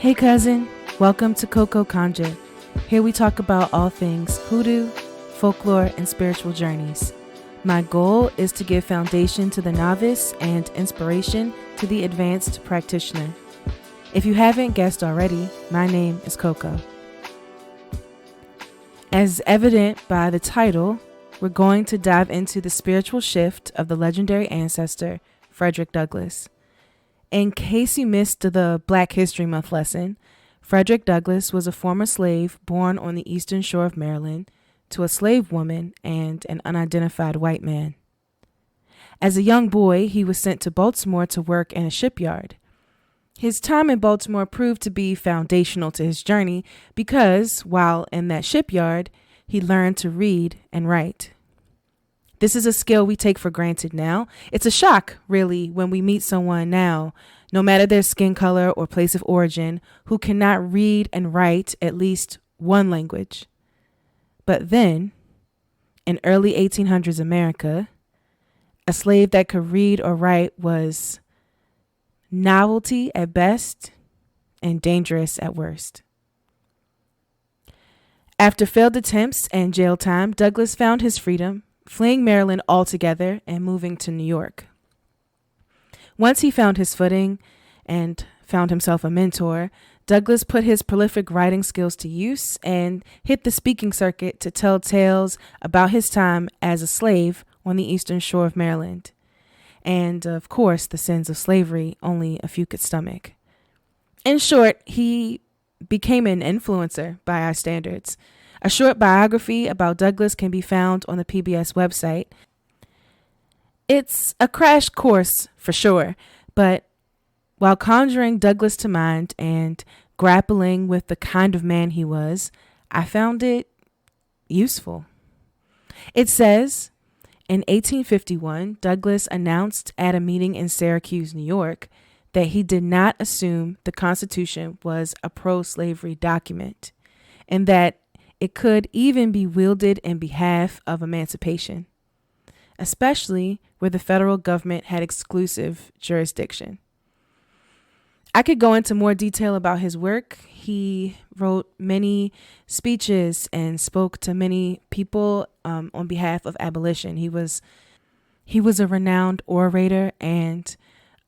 Hey cousin, welcome to CoCo Conjure. Here we talk about all things hoodoo, folklore, and spiritual journeys. My goal is to give foundation to the novice and inspiration to the advanced practitioner. If you haven't guessed already, my name is CoCo. As evident by the title, we're going to dive into the spiritual shift of the legendary ancestor, Frederick Douglass. In case you missed the Black History Month lesson, Frederick Douglass was a former slave born on the eastern shore of Maryland to a slave woman and an unidentified white man. As a young boy, he was sent to Baltimore to work in a shipyard. His time in Baltimore proved to be foundational to his journey because, while in that shipyard, he learned to read and write. This is a skill we take for granted now. It's a shock, really, when we meet someone now, no matter their skin color or place of origin, who cannot read and write at least one language. But then, in early 1800s America, a slave that could read or write was novelty at best and dangerous at worst. After failed attempts and jail time, Douglass found his freedom, fleeing Maryland altogether and moving to New York. Once he found his footing and found himself a mentor, Douglass put his prolific writing skills to use and hit the speaking circuit to tell tales about his time as a slave on the eastern shore of Maryland. And, of course, the sins of slavery only a few could stomach. In short, he became an influencer by our standards. A short biography about Douglass can be found on the PBS website. It's a crash course for sure, but while conjuring Douglass to mind and grappling with the kind of man he was, I found it useful. It says, in 1851, Douglass announced at a meeting in Syracuse, New York, that he did not assume the Constitution was a pro-slavery document, and that it could even be wielded in behalf of emancipation, especially where the federal government had exclusive jurisdiction. I could go into more detail about his work. He wrote many speeches and spoke to many people on behalf of abolition. He was a renowned orator and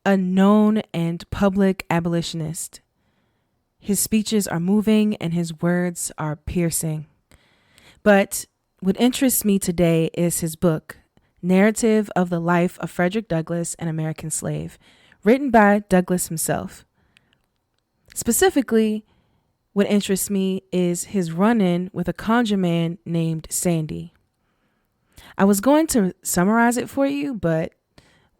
a known and public abolitionist. His speeches are moving and his words are piercing. But what interests me today is his book, Narrative of the Life of Frederick Douglass, an American Slave, written by Douglass himself. Specifically, what interests me is his run-in with a Conjure Man named Sandy. I was going to summarize it for you, but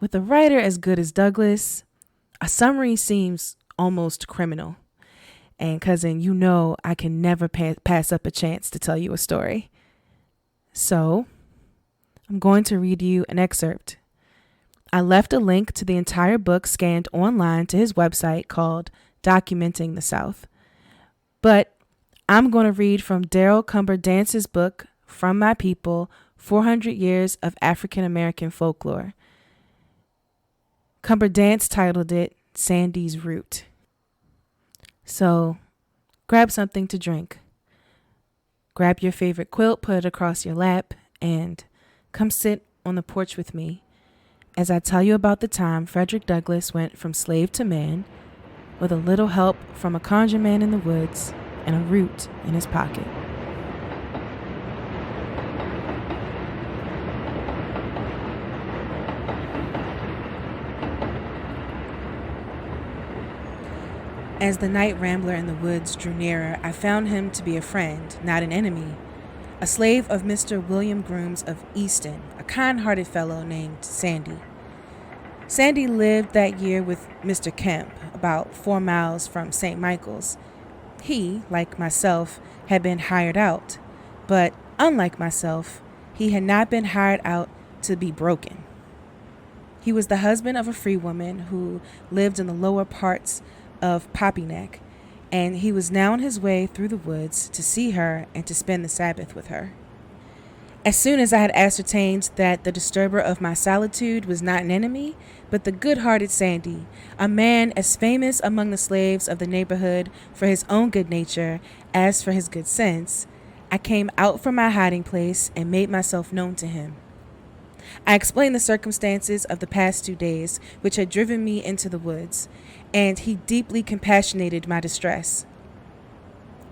with a writer as good as Douglass, a summary seems almost criminal. And cousin, you know I can never pass up a chance to tell you a story. So I'm going to read you an excerpt. I left a link to the entire book scanned online to his website called Documenting the South. But I'm going to read from Daryl Cumber-Dance's book, From My People, 400 Years of African American Folklore. Cumber-Dance titled it Sandy's Root. So grab something to drink. Grab your favorite quilt, put it across your lap, and come sit on the porch with me as I tell you about the time Frederick Douglass went from slave to man with a little help from a conjure man in the woods and a root in his pocket. As the night rambler in the woods drew nearer, I found him to be a friend, not an enemy, a slave of Mr. William Grooms of Easton, a kind-hearted fellow named Sandy. Sandy lived that year with Mr. Kemp, about 4 miles from St. Michael's. He, like myself, had been hired out, but unlike myself, he had not been hired out to be broken. He was the husband of a free woman who lived in the lower parts of Poppy Neck, and he was now on his way through the woods to see her and to spend the Sabbath with her. As soon as I had ascertained that the disturber of my solitude was not an enemy, but the good-hearted Sandy, a man as famous among the slaves of the neighborhood for his own good nature as for his good sense, I came out from my hiding place and made myself known to him. I explained the circumstances of the past 2 days which had driven me into the woods, and he deeply compassionated my distress.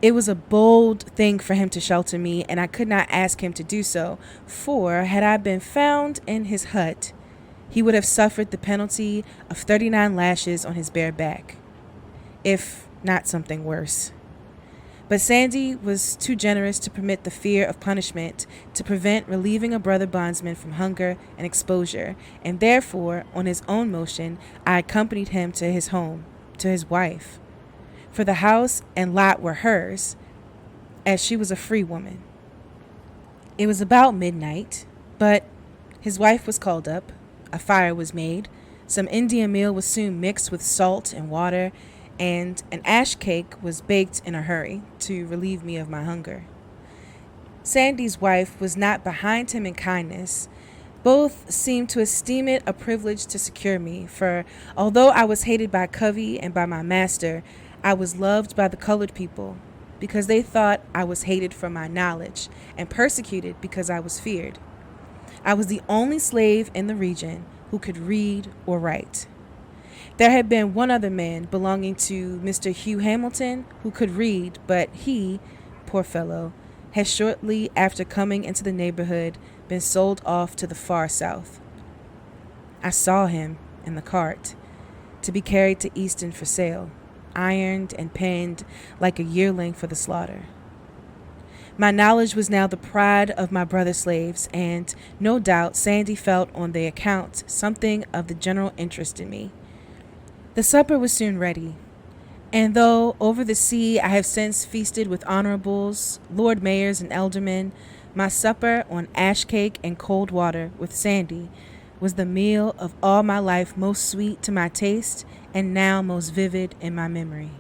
It was a bold thing for him to shelter me, and I could not ask him to do so, for had I been found in his hut, he would have suffered the penalty of 39 lashes on his bare back, if not something worse. But Sandy was too generous to permit the fear of punishment to prevent relieving a brother bondsman from hunger and exposure, and therefore, on his own motion, I accompanied him to his home, to his wife. For the house and lot were hers, as she was a free woman. It was about midnight, but his wife was called up, a fire was made, some Indian meal was soon mixed with salt and water, and an ash cake was baked in a hurry to relieve me of my hunger. Sandy's wife was not behind him in kindness. Both seemed to esteem it a privilege to secure me, for although I was hated by Covey and by my master, I was loved by the colored people because they thought I was hated for my knowledge and persecuted because I was feared. I was the only slave in the region who could read or write. There had been one other man belonging to Mr. Hugh Hamilton who could read, but he, poor fellow, had shortly after coming into the neighborhood been sold off to the far south. I saw him in the cart to be carried to Easton for sale, ironed and penned like a yearling for the slaughter. My knowledge was now the pride of my brother slaves, and no doubt Sandy felt on their account something of the general interest in me. The supper was soon ready, and though over the sea I have since feasted with honorables, lord mayors, and aldermen, my supper on ash cake and cold water with Sandy was the meal of all my life most sweet to my taste and now most vivid in my memory.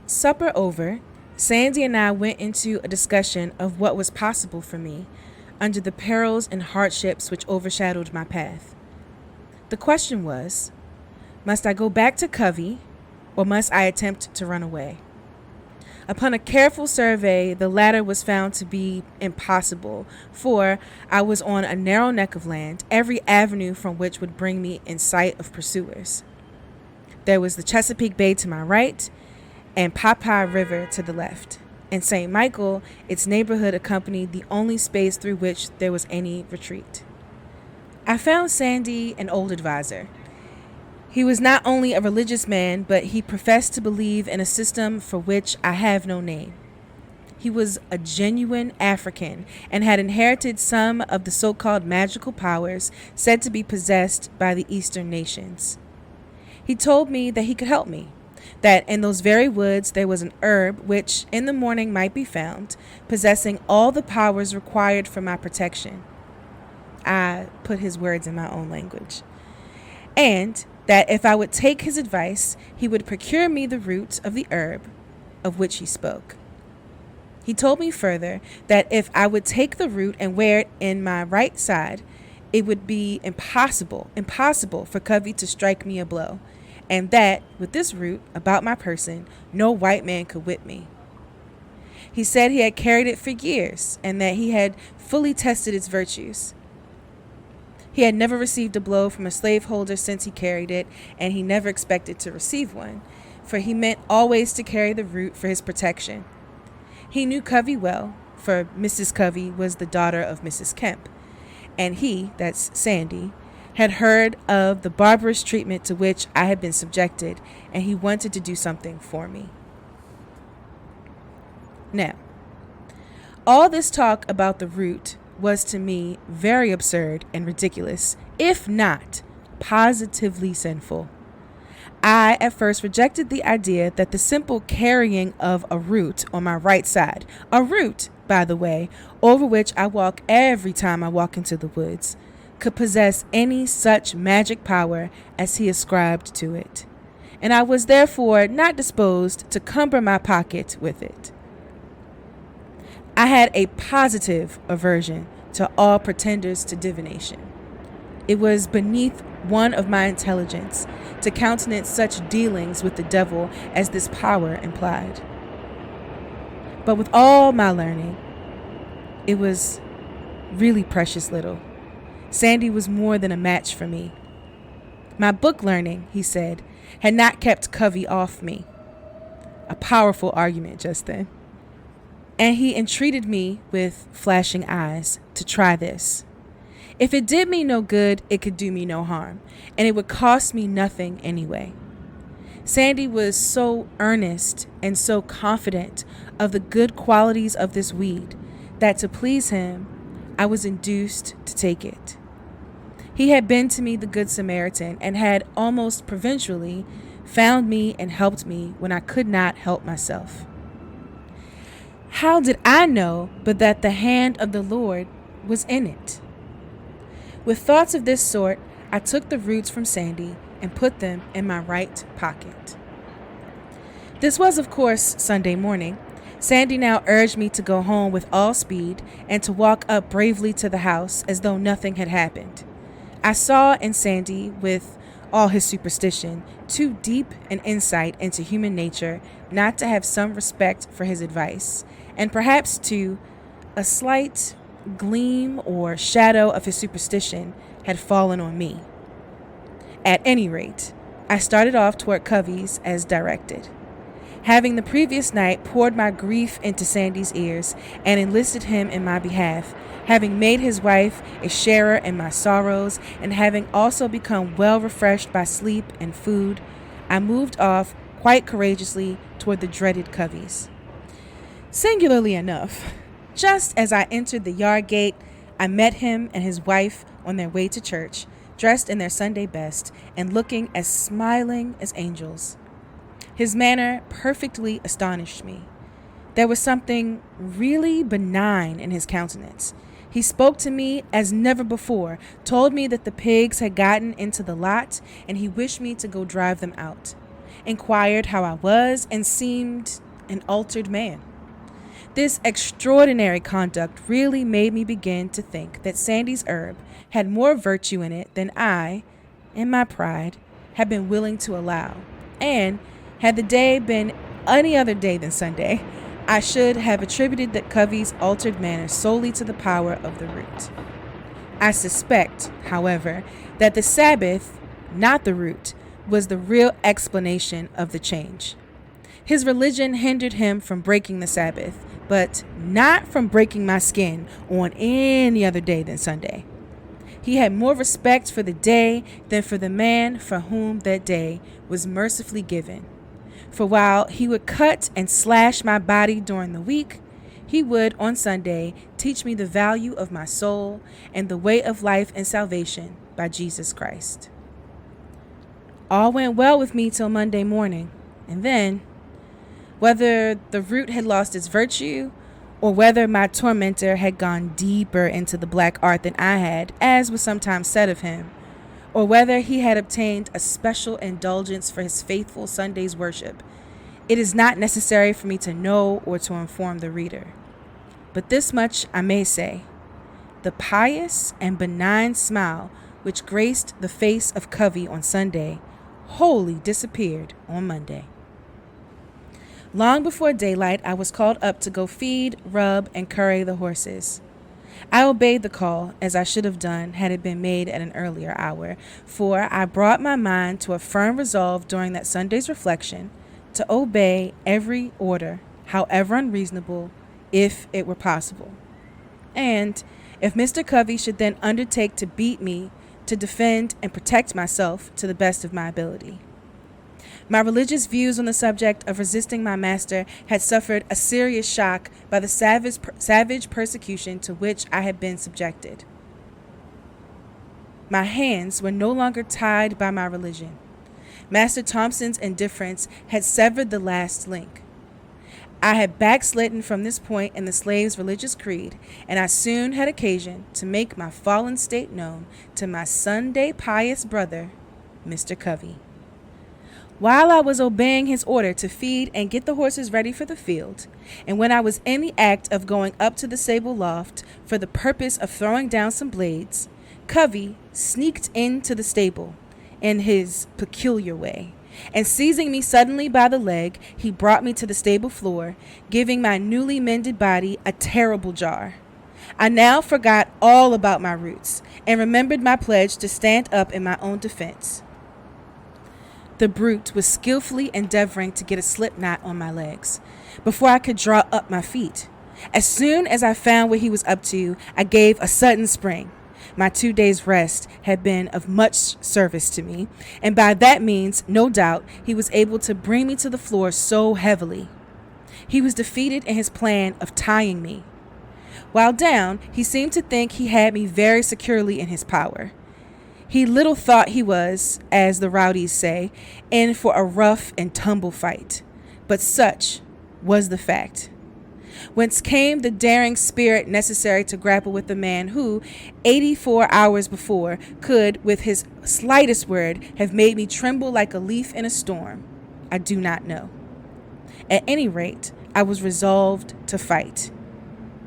Supper over, Sandy and I went into a discussion of what was possible for me under the perils and hardships which overshadowed my path. The question was, must I go back to Covey, or must I attempt to run away? Upon a careful survey, the latter was found to be impossible, for I was on a narrow neck of land, every avenue from which would bring me in sight of pursuers. There was the Chesapeake Bay to my right, and Popeye River to the left. And St. Michael, its neighborhood, accompanied the only space through which there was any retreat. I found Sandy an old advisor. He was not only a religious man, but he professed to believe in a system for which I have no name. He was a genuine African and had inherited some of the so-called magical powers said to be possessed by the Eastern nations. He told me that he could help me, that in those very woods there was an herb which in the morning might be found, possessing all the powers required for my protection. I put his words in my own language. And that if I would take his advice, he would procure me the root of the herb of which he spoke. He told me further that if I would take the root and wear it in my right side, it would be impossible for Covey to strike me a blow, and that with this root about my person, no white man could whip me. He said he had carried it for years and that he had fully tested its virtues. He had never received a blow from a slaveholder since he carried it, and he never expected to receive one, for he meant always to carry the root for his protection. He knew Covey well, for Mrs. Covey was the daughter of Mrs. Kemp, and he, that's Sandy, had heard of the barbarous treatment to which I had been subjected, and he wanted to do something for me. Now, all this talk about the root was to me very absurd and ridiculous, if not positively sinful. I at first rejected the idea that the simple carrying of a root on my right side, a root, by the way, over which I walk every time I walk into the woods, could possess any such magic power as he ascribed to it, and I was therefore not disposed to cumber my pocket with it. I had a positive aversion to all pretenders to divination. It was beneath one of my intelligence to countenance such dealings with the devil as this power implied. But with all my learning, it was really precious little. Sandy was more than a match for me. My book learning, he said, had not kept Covey off me. A powerful argument just then. And he entreated me with flashing eyes to try this. If it did me no good, it could do me no harm, and it would cost me nothing anyway. Sandy was so earnest and so confident of the good qualities of this weed that to please him, I was induced to take it. He had been to me the Good Samaritan and had almost provincially found me and helped me when I could not help myself. How did I know but that the hand of the Lord was in it? With thoughts of this sort, I took the roots from Sandy and put them in my right pocket. This was, of course, Sunday morning. Sandy now urged me to go home with all speed and to walk up bravely to the house as though nothing had happened. I saw in Sandy, with all his superstition, too deep an insight into human nature not to have some respect for his advice, and perhaps, too, a slight gleam or shadow of his superstition had fallen on me. At any rate, I started off toward Covey's as directed. Having the previous night poured my grief into Sandy's ears and enlisted him in my behalf, having made his wife a sharer in my sorrows, and having also become well refreshed by sleep and food, I moved off quite courageously toward the dreaded Covey's. Singularly enough, just as I entered the yard gate, I met him and his wife on their way to church, dressed in their Sunday best and looking as smiling as angels. His manner perfectly astonished me. There was something really benign in his countenance. He spoke to me as never before, told me that the pigs had gotten into the lot, and he wished me to go drive them out, inquired how I was, and seemed an altered man. This extraordinary conduct really made me begin to think that Sandy's herb had more virtue in it than I, in my pride, had been willing to allow, and had the day been any other day than Sunday, I should have attributed that Covey's altered manner solely to the power of the root. I suspect, however, that the Sabbath, not the root, was the real explanation of the change. His religion hindered him from breaking the Sabbath, but not from breaking my skin on any other day than Sunday. He had more respect for the day than for the man for whom that day was mercifully given. For while he would cut and slash my body during the week, he would on Sunday teach me the value of my soul and the way of life and salvation by Jesus Christ. All went well with me till Monday morning, and then, whether the root had lost its virtue, or whether my tormentor had gone deeper into the black art than I had, as was sometimes said of him, or whether he had obtained a special indulgence for his faithful Sunday's worship, it is not necessary for me to know or to inform the reader. But this much I may say: the pious and benign smile which graced the face of Covey on Sunday wholly disappeared on Monday. Long before daylight, I was called up to go feed, rub, and curry the horses. I obeyed the call, as I should have done had it been made at an earlier hour, for I brought my mind to a firm resolve during that Sunday's reflection to obey every order, however unreasonable, if it were possible. And if Mr. Covey should then undertake to beat me, to defend and protect myself to the best of my ability. My religious views on the subject of resisting my master had suffered a serious shock by the savage persecution to which I had been subjected. My hands were no longer tied by my religion. Master Thompson's indifference had severed the last link. I had backslidden from this point in the slave's religious creed, and I soon had occasion to make my fallen state known to my Sunday pious brother, Mr. Covey. While I was obeying his order to feed and get the horses ready for the field, and when I was in the act of going up to the stable loft for the purpose of throwing down some blades, Covey sneaked into the stable in his peculiar way, and seizing me suddenly by the leg, he brought me to the stable floor, giving my newly mended body a terrible jar. I now forgot all about my roots and remembered my pledge to stand up in my own defense. The brute was skillfully endeavoring to get a slip knot on my legs before I could draw up my feet. As soon as I found what he was up to, I gave a sudden spring. My 2 days' rest had been of much service to me, and by that means, no doubt, he was able to bring me to the floor so heavily. He was defeated in his plan of tying me. While down, he seemed to think he had me very securely in his power. He little thought he was, as the rowdies say, in for a rough and tumble fight. But such was the fact. Whence came the daring spirit necessary to grapple with the man who, 84 hours before, could, with his slightest word, have made me tremble like a leaf in a storm? I do not know. At any rate, I was resolved to fight.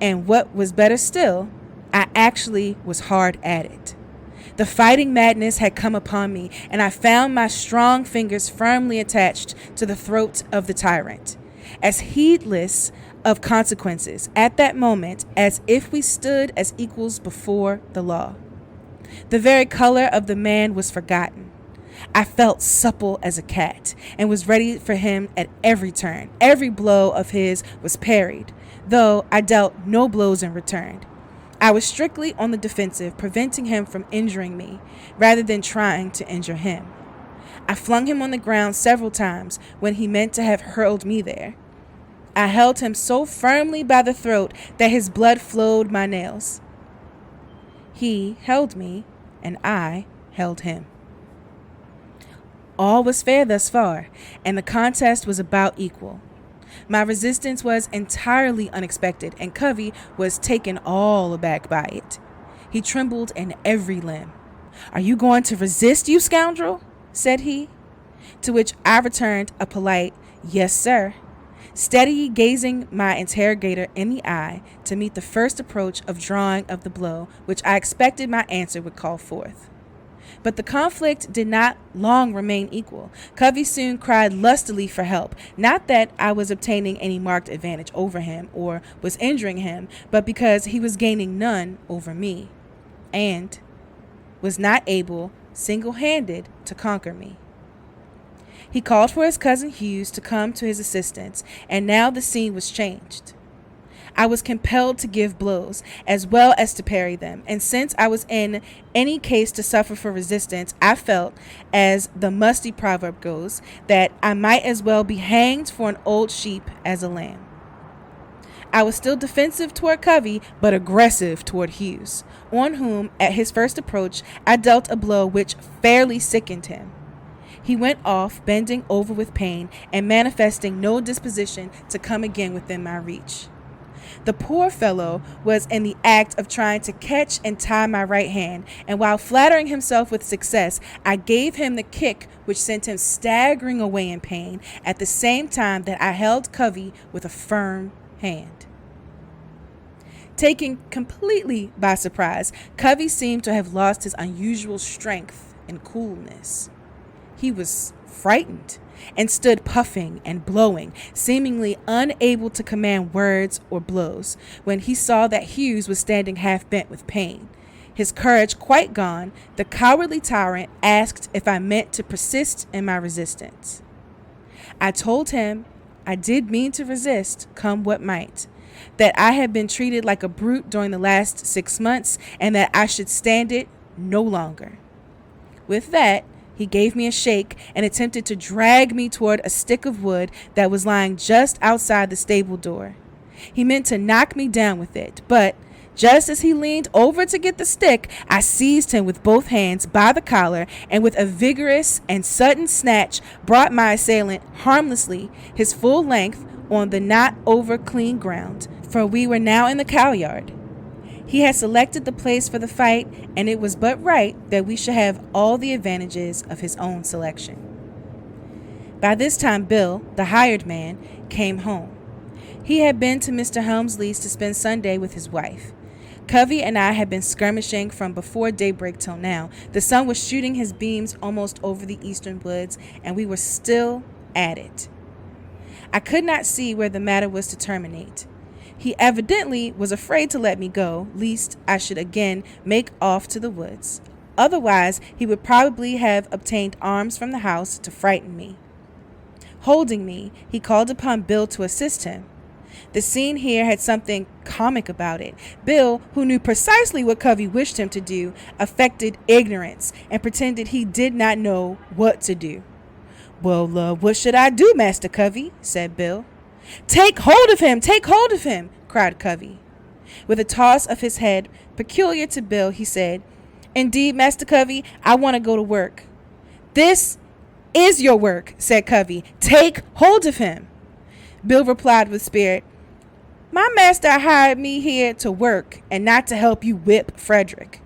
And what was better still, I actually was hard at it. The fighting madness had come upon me, and I found my strong fingers firmly attached to the throat of the tyrant, as heedless of consequences at that moment as if we stood as equals before the law. The very color of the man was forgotten. I felt supple as a cat, and was ready for him at every turn. Every blow of his was parried, though I dealt no blows in return. I was strictly on the defensive, preventing him from injuring me, rather than trying to injure him. I flung him on the ground several times when he meant to have hurled me there. I held him so firmly by the throat that his blood flowed my nails. He held me, and I held him. All was fair thus far, and the contest was about equal. My resistance was entirely unexpected, and Covey was taken all aback by it. He trembled in every limb. "Are you going to resist, you scoundrel?" said he. To which I returned a polite, "Yes, sir," steady gazing my interrogator in the eye to meet the first approach of drawing of the blow which I expected my answer would call forth. But the conflict did not long remain equal. Covey soon cried lustily for help. Not that I was obtaining any marked advantage over him or was injuring him, but because he was gaining none over me, and was not able, single-handed, to conquer me. He called for his cousin Hughes to come to his assistance, and now the scene was changed. I was compelled to give blows, as well as to parry them, and since I was in any case to suffer for resistance, I felt, as the musty proverb goes, that I might as well be hanged for an old sheep as a lamb. I was still defensive toward Covey, but aggressive toward Hughes, on whom, at his first approach, I dealt a blow which fairly sickened him. He went off, bending over with pain, and manifesting no disposition to come again within my reach. The poor fellow was in the act of trying to catch and tie my right hand, and while flattering himself with success, I gave him the kick which sent him staggering away in pain, at the same time that I held Covey with a firm hand. Taken completely by surprise, Covey seemed to have lost his unusual strength and coolness. He was frightened and stood puffing and blowing, seemingly unable to command words or blows, when he saw that Hughes was standing half bent with pain. His courage quite gone, the cowardly tyrant asked if I meant to persist in my resistance. I told him I did mean to resist, come what might, that I had been treated like a brute during the last 6 months, and that I should stand it no longer. With that, he gave me a shake and attempted to drag me toward a stick of wood that was lying just outside the stable door. He meant to knock me down with it, but just as he leaned over to get the stick, I seized him with both hands by the collar, and with a vigorous and sudden snatch brought my assailant harmlessly, his full length, on the not over clean ground, for we were now in the cow yard. He had selected the place for the fight, and it was but right that we should have all the advantages of his own selection. By this time, Bill, the hired man, came home. He had been to Mr. Helmsley's to spend Sunday with his wife. Covey and I had been skirmishing from before daybreak till now. The sun was shooting his beams almost over the eastern woods, and we were still at it. I could not see where the matter was to terminate. He evidently was afraid to let me go, lest I should again make off to the woods. Otherwise, he would probably have obtained arms from the house to frighten me. Holding me, he called upon Bill to assist him. The scene here had something comic about it. Bill, who knew precisely what Covey wished him to do, affected ignorance and pretended he did not know what to do. "Well, what should I do, Master Covey?" said Bill. "Take hold of him! Take hold of him!" cried Covey. With a toss of his head peculiar to Bill, he said, "Indeed, Master Covey, I want to go to work." "This is your work," said Covey. "Take hold of him." Bill replied with spirit, "My master hired me here to work and not to help you whip Frederick."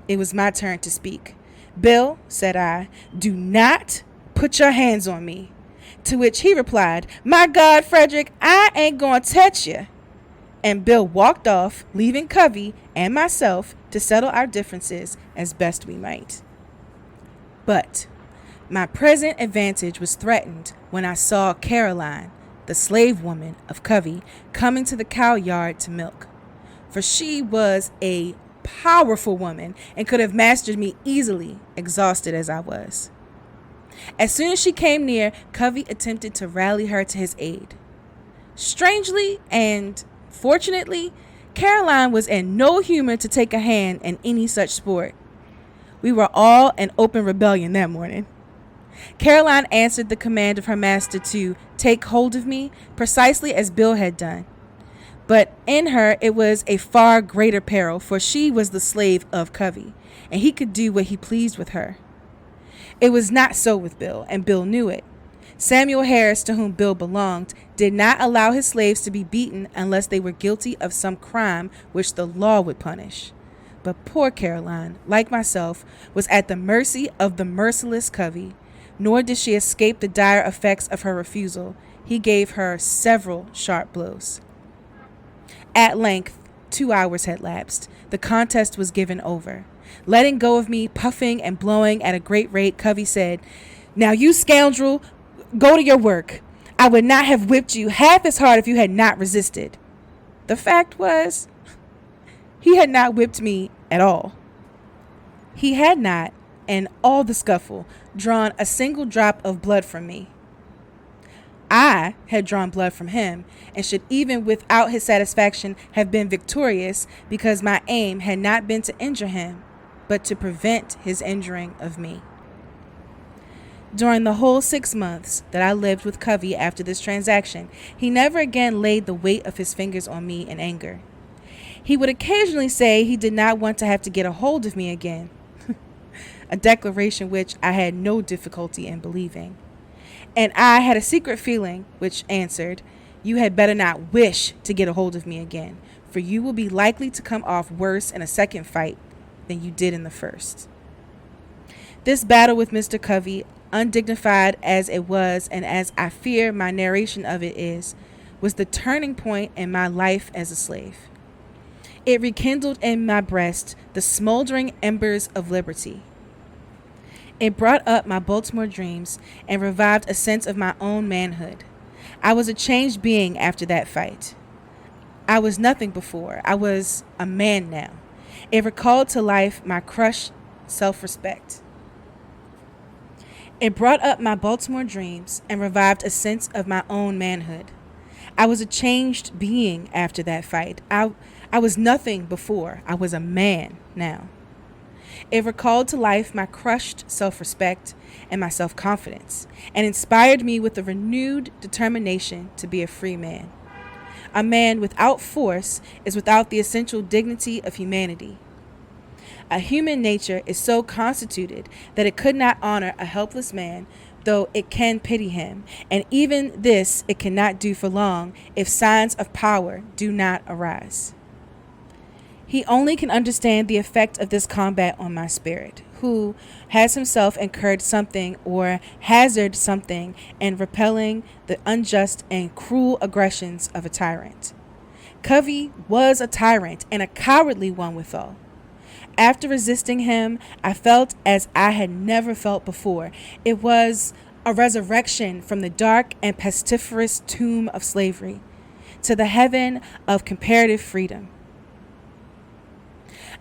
It was my turn to speak. "Bill," said I, "do not put your hands on me." To which he replied, "My God, Frederick, I ain't gonna touch you." And Bill walked off, leaving Covey and myself to settle our differences as best we might. But my present advantage was threatened when I saw Caroline, the slave woman of Covey, coming to the cow yard to milk. For she was a powerful woman and could have mastered me easily, exhausted as I was. As soon as she came near, Covey attempted to rally her to his aid. Strangely and fortunately, Caroline was in no humor to take a hand in any such sport. We were all in open rebellion that morning. Caroline answered the command of her master to take hold of me precisely as Bill had done. But in her it was a far greater peril, for she was the slave of Covey, and he could do what he pleased with her. It was not so with Bill, and Bill knew it. Samuel Harris, to whom Bill belonged, did not allow his slaves to be beaten unless they were guilty of some crime which the law would punish. But poor Caroline, like myself, was at the mercy of the merciless Covey, nor did she escape the dire effects of her refusal. He gave her several sharp blows. At length, 2 hours had lapsed. The contest was given over. Letting go of me, puffing and blowing at a great rate, Covey said, "Now you scoundrel, go to your work. I would not have whipped you half as hard if you had not resisted." The fact was, he had not whipped me at all. He had not, in all the scuffle, drawn a single drop of blood from me. I had drawn blood from him, and should even without his satisfaction have been victorious, because my aim had not been to injure him, but to prevent his injuring of me. During the whole 6 months that I lived with Covey after this transaction, he never again laid the weight of his fingers on me in anger. He would occasionally say he did not want to have to get a hold of me again, a declaration which I had no difficulty in believing. And I had a secret feeling which answered, "You had better not wish to get a hold of me again, for you will be likely to come off worse in a second fight than you did in the first." This battle with Mr. Covey, undignified as it was, and as I fear my narration of it is, was the turning point in my life as a slave. It rekindled in my breast the smoldering embers of liberty. It brought up my Baltimore dreams and revived a sense of my own manhood. I was a changed being after that fight. I was nothing before. I was a man now. It recalled to life my crushed self-respect. It brought up my Baltimore dreams and revived a sense of my own manhood. I was a changed being after that fight. I was nothing before. I was a man now. It recalled to life my crushed self-respect and my self-confidence, and inspired me with a renewed determination to be a free man. A man without force is without the essential dignity of humanity. A human nature is so constituted that it could not honor a helpless man, though it can pity him, and even this it cannot do for long if signs of power do not arise. He only can understand the effect of this combat on my spirit, who has himself incurred something or hazarded something in repelling the unjust and cruel aggressions of a tyrant. Covey was a tyrant and a cowardly one withal. After resisting him, I felt as I had never felt before. It was a resurrection from the dark and pestiferous tomb of slavery to the heaven of comparative freedom.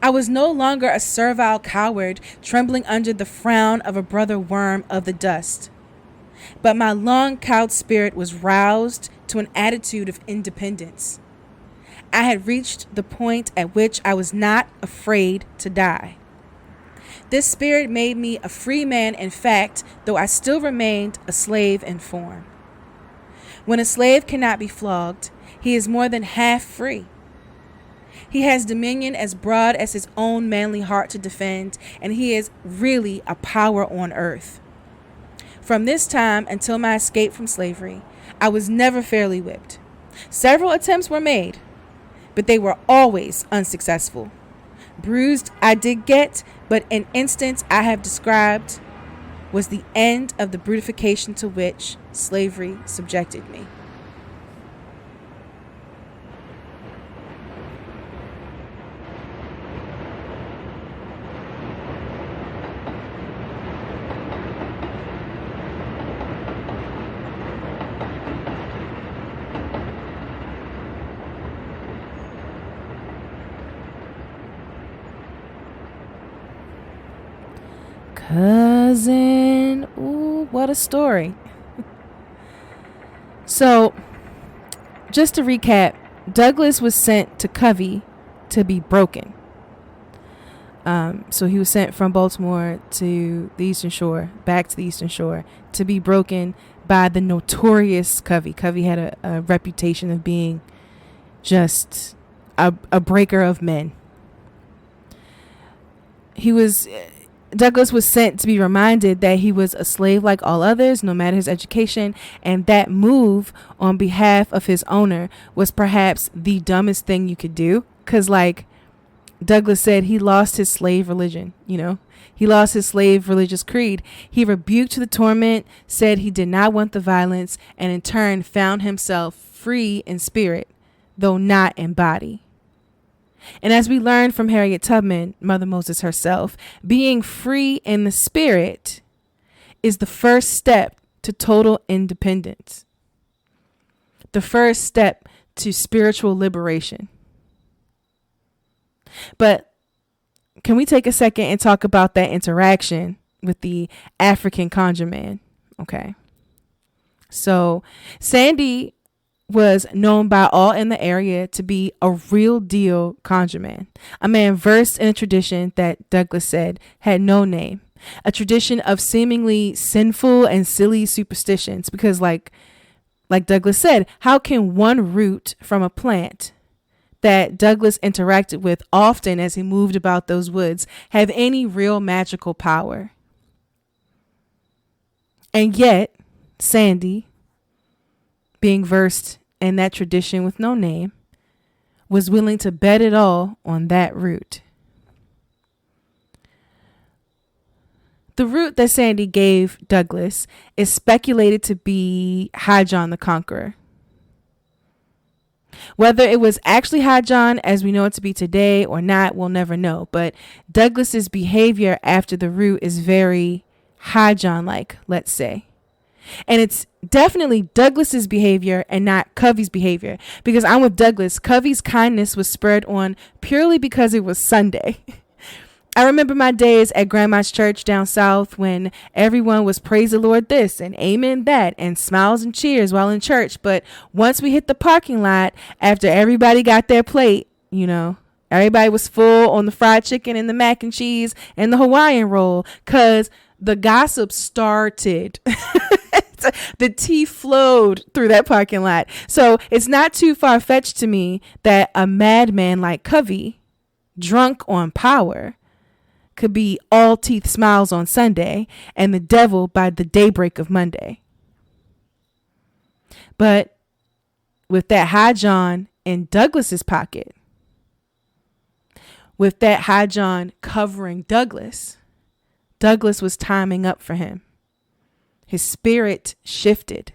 I was no longer a servile coward trembling under the frown of a brother worm of the dust, but my long cowed spirit was roused to an attitude of independence. I had reached the point at which I was not afraid to die. This spirit made me a free man, in fact, though I still remained a slave in form. When a slave cannot be flogged, he is more than half free. He has dominion as broad as his own manly heart to defend, and he is really a power on earth. From this time until my escape from slavery, I was never fairly whipped. Several attempts were made, but they were always unsuccessful. Bruised I did get, but an instance I have described was the end of the brutification to which slavery subjected me. Cousin, ooh, what a story. So, just to recap, Douglass was sent to Covey to be broken. So he was sent from Baltimore to the Eastern Shore, back to the Eastern Shore, to be broken by the notorious Covey. Covey had a reputation of being just a breaker of men. Douglass was sent to be reminded that he was a slave like all others, no matter his education, and that move on behalf of his owner was perhaps the dumbest thing you could do. Because, like Douglass said, he lost his slave religion, He lost his slave religious creed. He rebuked the torment, said he did not want the violence, and in turn found himself free in spirit, though not in body. And as we learned from Harriet Tubman, Mother Moses herself, being free in the spirit is the first step to total independence, the first step to spiritual liberation. But can we take a second and talk about that interaction with the African Conjure Man? Okay. So Sandy was known by all in the area to be a real deal conjure man, a man versed in a tradition that Douglass said had no name, a tradition of seemingly sinful and silly superstitions. Because like Douglass said, how can one root from a plant that Douglass interacted with often as he moved about those woods have any real magical power? And yet, Sandy, being versed in that tradition with no name, was willing to bet it all on that root. The root that Sandy gave Douglass is speculated to be High John the Conqueror. Whether it was actually High John as we know it to be today or not, we'll never know. But Douglass's behavior after the root is very High John-like, let's say. And it's definitely Douglass's behavior and not Covey's behavior, because I'm with Douglass. Covey's kindness was spurred on purely because it was Sunday. I remember my days at Grandma's church down south when everyone was praise the Lord this and amen that and smiles and cheers while in church. But once we hit the parking lot, after everybody got their plate, everybody was full on the fried chicken and the mac and cheese and the Hawaiian roll, because the gossip started. The tea flowed through that parking lot. So it's not too far-fetched to me that a madman like Covey, drunk on power, could be all teeth smiles on Sunday and the devil by the daybreak of Monday. But with that High John in Douglass's pocket, with that High John covering Douglas, Douglas was timing up for him. His spirit shifted.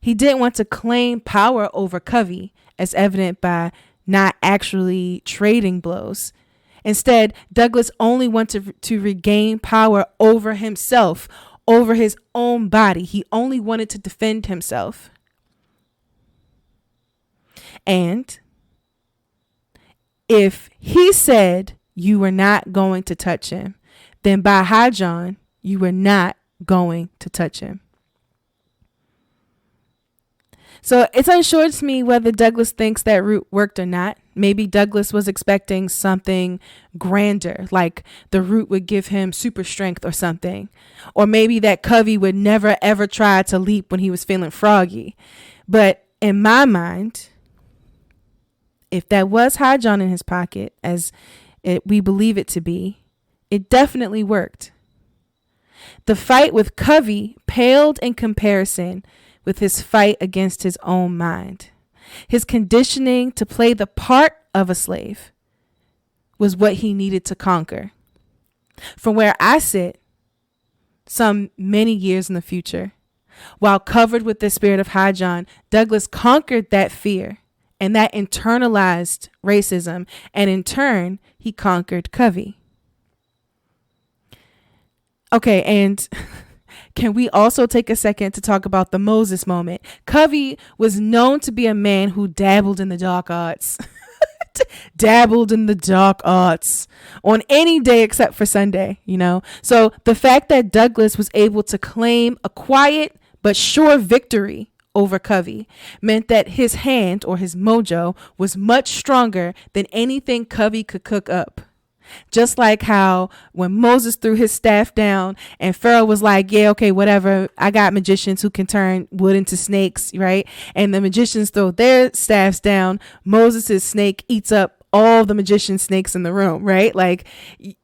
He didn't want to claim power over Covey, as evident by not actually trading blows. Instead, Douglas only wanted to regain power over himself, over his own body. He only wanted to defend himself. And if he said you were not going to touch him, then by High John, you were not going to touch him. So it's unsure to me whether Douglas thinks that route worked or not. Maybe Douglas was expecting something grander, like the root would give him super strength or something. Or maybe that Covey would never ever try to leap when he was feeling froggy. But in my mind, if that was High John in his pocket, as we believe it to be, it definitely worked. The fight with Covey paled in comparison with his fight against his own mind. His conditioning to play the part of a slave was what he needed to conquer. From where I sit, some many years in the future, while covered with the spirit of High John, Douglas conquered that fear and that internalized racism, and in turn, he conquered Covey. Okay, and can we also take a second to talk about the Moses moment? Covey was known to be a man who dabbled in the dark arts. Dabbled in the dark arts on any day except for Sunday, you know? So the fact that Douglas was able to claim a quiet but sure victory over Covey meant that his hand, or his mojo, was much stronger than anything Covey could cook up. Just like how when Moses threw his staff down and Pharaoh was like, yeah, okay, whatever. I got magicians who can turn wood into snakes, right? And the magicians throw their staffs down. Moses' snake eats up all the magician snakes in the room, right? Like,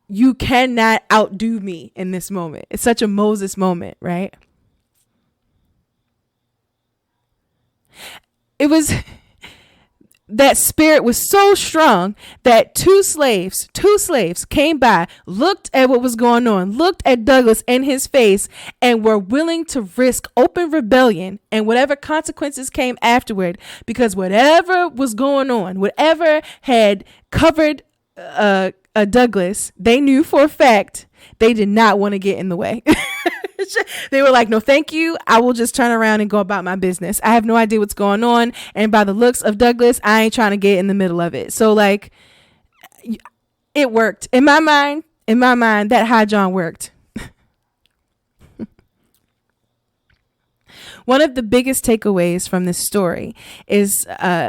you cannot outdo me in this moment. It's such a Moses moment, right? It was... That spirit was so strong that two slaves came by, looked at what was going on, looked at Douglas in his face, and were willing to risk open rebellion and whatever consequences came afterward, because whatever was going on, whatever had covered Douglas, they knew for a fact they did not want to get in the way. They were like, no, thank you. I will just turn around and go about my business. I have no idea what's going on. And by the looks of Douglas, I ain't trying to get in the middle of it. So like, it worked. In my mind, that High John worked. One of the biggest takeaways from this story is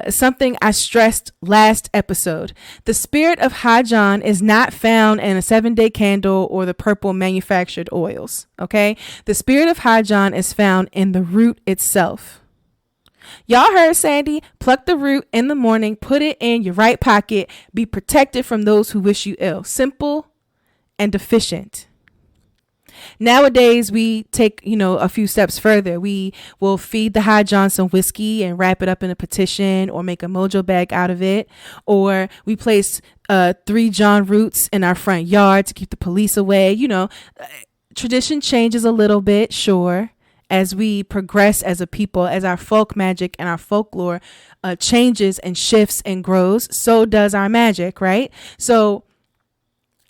something I stressed last episode. The spirit of High John is not found in a 7-day candle or the purple manufactured oils. Okay. The spirit of High John is found in the root itself. Y'all heard Sandy. Pluck the root in the morning, put it in your right pocket, be protected from those who wish you ill. Simple and efficient. Nowadays, we take, a few steps further. We will feed the High John some whiskey and wrap it up in a petition or make a mojo bag out of it. Or we place 3 John roots in our front yard to keep the police away. Tradition changes a little bit, sure, as we progress as a people, as our folk magic and our folklore changes and shifts and grows. So does our magic, right? So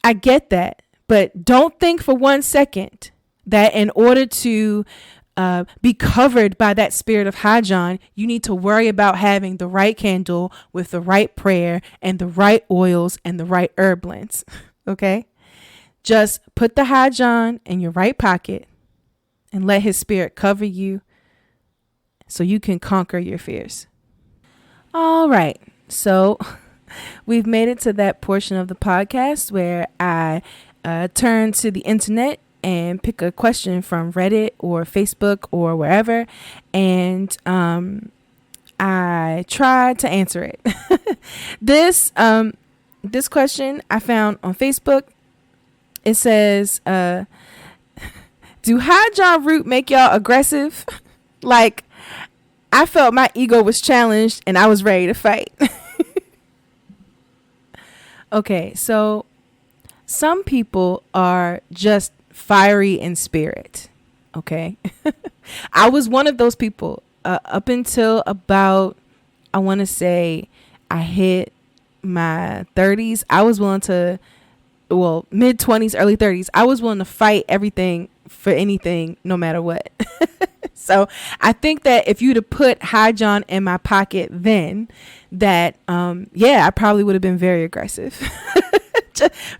I get that. But don't think for 1 second that in order to be covered by that spirit of High John, you need to worry about having the right candle with the right prayer and the right oils and the right herb blends. Okay? Just put the High John in your right pocket and let his spirit cover you so you can conquer your fears. All right. So we've made it to that portion of the podcast where I turn to the internet and pick a question from Reddit or Facebook or wherever, and I try to answer it. This question I found on Facebook. It says, "Do High John root make y'all aggressive? Like, I felt my ego was challenged and I was ready to fight." Okay, so some people are just fiery in spirit. Okay. I was one of those people up until about, I want to say, I hit my 30s. I was willing to, well, mid 20s, early 30s. I was willing to fight everything for anything, no matter what. So I think that if you'd have put High John in my pocket then, that, yeah, I probably would have been very aggressive.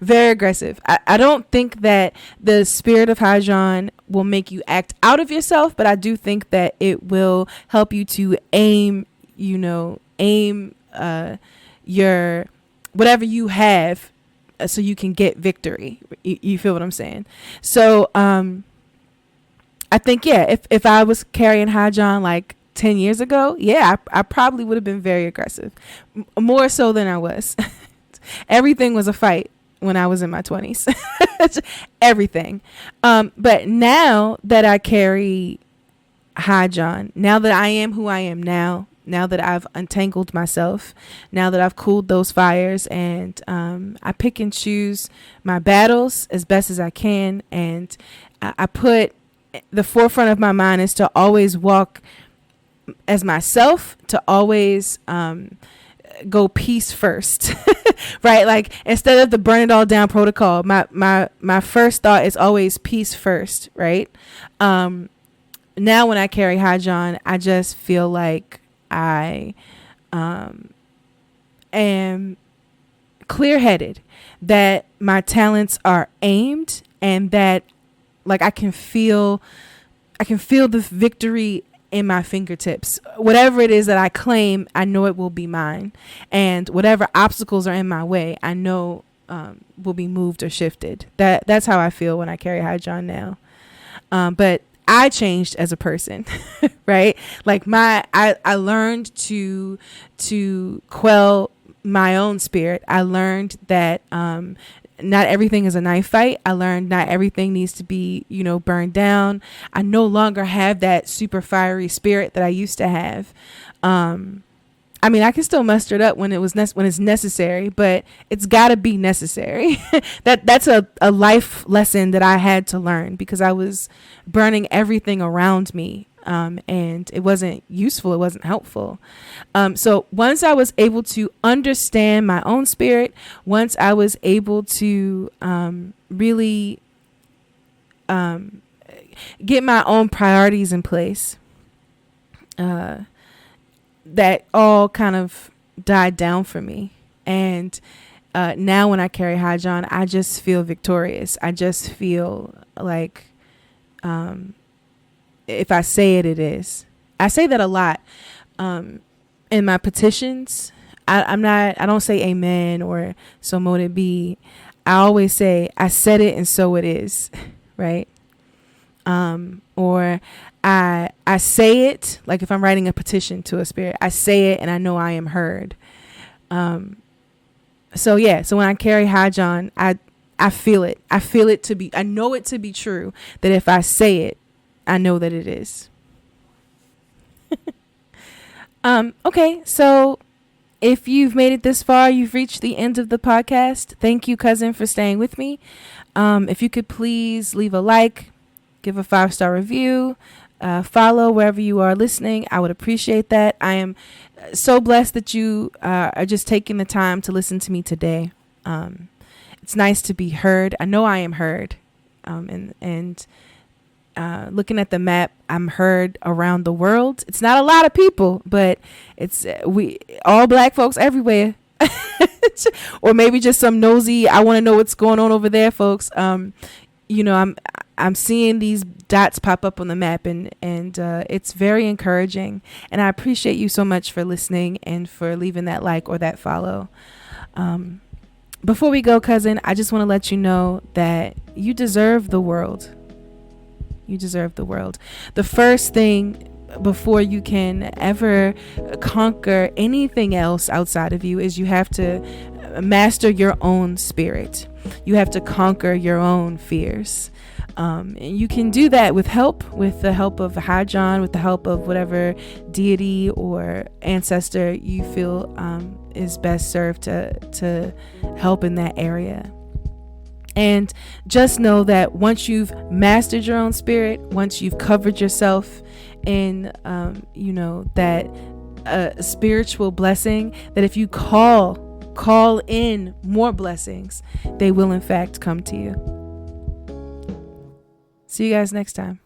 Very aggressive. I don't think that the spirit of High John will make you act out of yourself, but I do think that it will help you to aim your whatever you have, so you can get victory. You feel what I'm saying? So I think, yeah, if I was carrying High John like 10 years ago, yeah, I probably would have been very aggressive, more so than I was. Everything was a fight when I was in my 20s. Everything. But now that I carry High John, now that I am who I am now that I've untangled myself, now that I've cooled those fires, and I pick and choose my battles as best as I can, and I put the forefront of my mind is to always walk as myself, to always go peace first. Right? Like, instead of the burn it all down protocol, my first thought is always peace first. Right? Now when I carry High John, I just feel like I am clear-headed, that my talents are aimed, and that, like, I can feel the victory in my fingertips. Whatever it is that I claim, I know it will be mine, and whatever obstacles are in my way, I know will be moved or shifted. That's how I feel when I carry High John now. But I changed as a person, right? Like, I learned to quell my own spirit. I learned that not everything is a knife fight. I learned not everything needs to be, burned down. I no longer have that super fiery spirit that I used to have. I mean, I can still muster it up when it's necessary, but it's got to be necessary. That's a life lesson that I had to learn, because I was burning everything around me. And it wasn't useful. It wasn't helpful. So once I was able to understand my own spirit, once I was able to really get my own priorities in place, that all kind of died down for me. And now when I carry High John, I just feel victorious. I just feel like, if I say it, it is. I say that a lot in my petitions. I don't say amen or so mote it be. I always say, I said it and so it is, right? Or I say it, like if I'm writing a petition to a spirit, I say it and I know I am heard. So when I carry High John, I feel it. I know it to be true, that if I say it, I know that it is. Okay, so if you've made it this far, you've reached the end of the podcast. Thank you, cousin, for staying with me. If you could please leave a like, give a 5-star review, follow wherever you are listening. I would appreciate that. I am so blessed that you are just taking the time to listen to me today. It's nice to be heard. I know I am heard. And looking at the map, I'm heard around the world. It's not a lot of people, but it's we all black folks everywhere. Or maybe just some nosy, I want to know what's going on over there, folks. I'm seeing these dots pop up on the map, and it's very encouraging. And I appreciate you so much for listening and for leaving that like or that follow. Before we go, cousin, I just want to let you know that you deserve the world. You deserve the world. The first thing before you can ever conquer anything else outside of you is you have to master your own spirit. You have to conquer your own fears. And you can do that with the help of High John, with the help of whatever deity or ancestor you feel is best served to help in that area. And just know that once you've mastered your own spirit, once you've covered yourself in, that spiritual blessing, that if you call in more blessings, they will in fact come to you. See you guys next time.